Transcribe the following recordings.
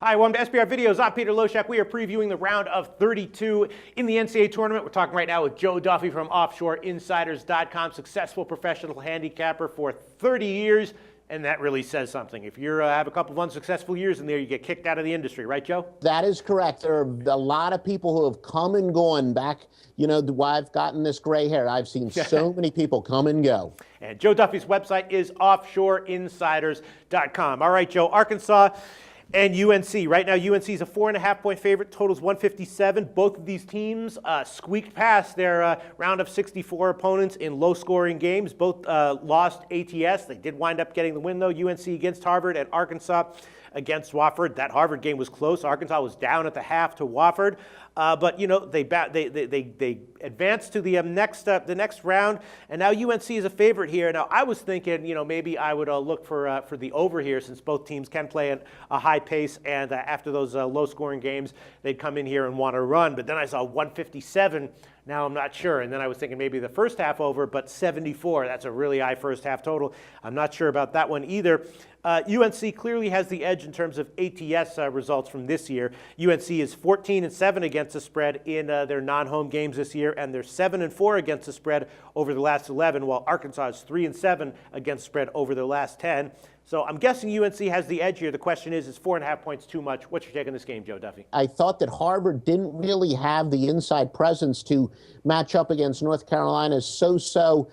Hi, welcome to SBR Videos. I'm Peter Loshak. We are previewing the round of 32 in the NCAA Tournament. We're talking right now with Joe Duffy from OffshoreInsiders.com, successful professional handicapper for 30 years, and that really says something. If you have a couple of unsuccessful years in there, you get kicked out of the industry, right, Joe? That is correct. There are a lot of people who have come and gone back. You know, why I've gotten this gray hair. I've seen so many people come and go. And Joe Duffy's website is OffshoreInsiders.com. All right, Joe, Arkansas and UNC. Right now, UNC is a 4.5-point favorite. Totals 157. Both of these teams squeaked past their round of 64 opponents in low-scoring games. Both lost ATS. They did wind up getting the win, though. UNC against Harvard and Arkansas against Wofford. That Harvard game was close. Arkansas was down at the half to Wofford. But, you know, they advanced to the next round, and now UNC is a favorite here. Now, I was thinking, you know, maybe I would look for the over here, since both teams can play at a high pace, and after those low-scoring games, they'd come in here and want to run. But then I saw 157. Now I'm not sure. And then I was thinking maybe the first half over, but 74. That's a really high first half total. I'm not sure about that one either. UNC clearly has the edge in terms of ATS results from this year. UNC is 14-7 against the spread in their non-home games this year, and they're 7-4 against the spread over the last 11, while Arkansas is 3-7 against spread over the last 10. So I'm guessing UNC has the edge here. The question is 4.5 points too much? What's your take on this game, Joe Duffy? I thought that Harvard didn't really have the inside presence to match up against North Carolina's so-so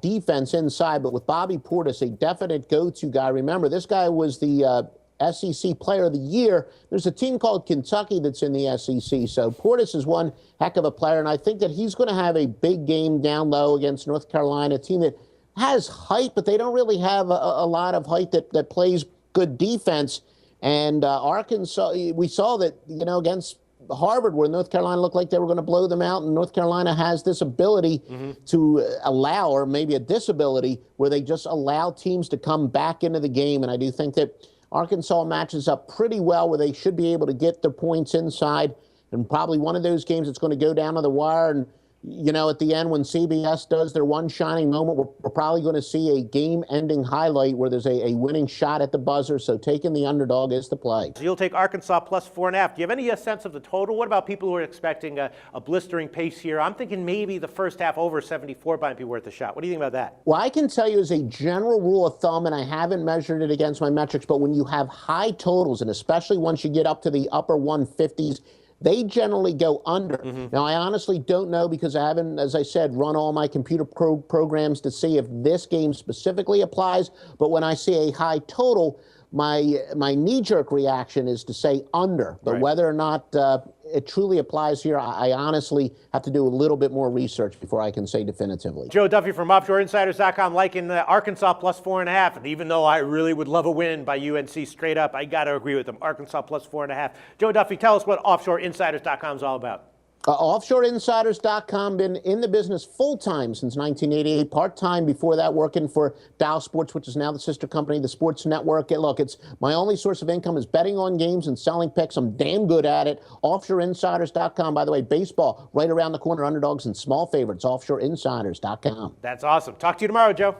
defense inside, but with Bobby Portis, a definite go-to guy. Remember, this guy was the SEC Player of the Year. There's a team called Kentucky that's in the SEC, so Portis is one heck of a player, and I think that he's going to have a big game down low against North Carolina, a team that has height, but they don't really have a lot of height that plays good defense. And Arkansas, we saw that, you know, against Harvard, where North Carolina looked like they were going to blow them out, and North Carolina has this ability to allow, or maybe a disability, where they just allow teams to come back into the game. And I do think that Arkansas matches up pretty well, where they should be able to get their points inside, and probably one of those games that's going to go down to the wire. And you know, at the end, when CBS does their one shining moment, we're probably going to see a game-ending highlight where there's a winning shot at the buzzer. So taking the underdog is the play. So you'll take Arkansas plus 4.5. Do you have any sense of the total? What about people who are expecting a blistering pace here? I'm thinking maybe the first half over 74 might be worth a shot. What do you think about that? Well, I can tell you as a general rule of thumb, and I haven't measured it against my metrics, but when you have high totals, and especially once you get up to the upper 150s, they generally go under. Now, I honestly don't know, because I haven't, as I said, run all my computer programs to see if this game specifically applies. But when I see a high total, my knee-jerk reaction is to say under. But whether or not it truly applies here, I honestly have to do a little bit more research before I can say definitively. Joe Duffy from OffshoreInsiders.com liking Arkansas plus 4.5. And even though I really would love a win by UNC straight up, I got to agree with them. Arkansas plus 4.5. Joe Duffy, tell us what OffshoreInsiders.com is all about. OffshoreInsiders.com, been in the business full-time since 1988, part-time before that working for Dow Sports, which is now the sister company, the Sports Network. Look, it's my only source of income is betting on games and selling picks. I'm damn good at it. OffshoreInsiders.com, by the way, baseball right around the corner, underdogs and small favorites, OffshoreInsiders.com. That's awesome. Talk to you tomorrow, Joe.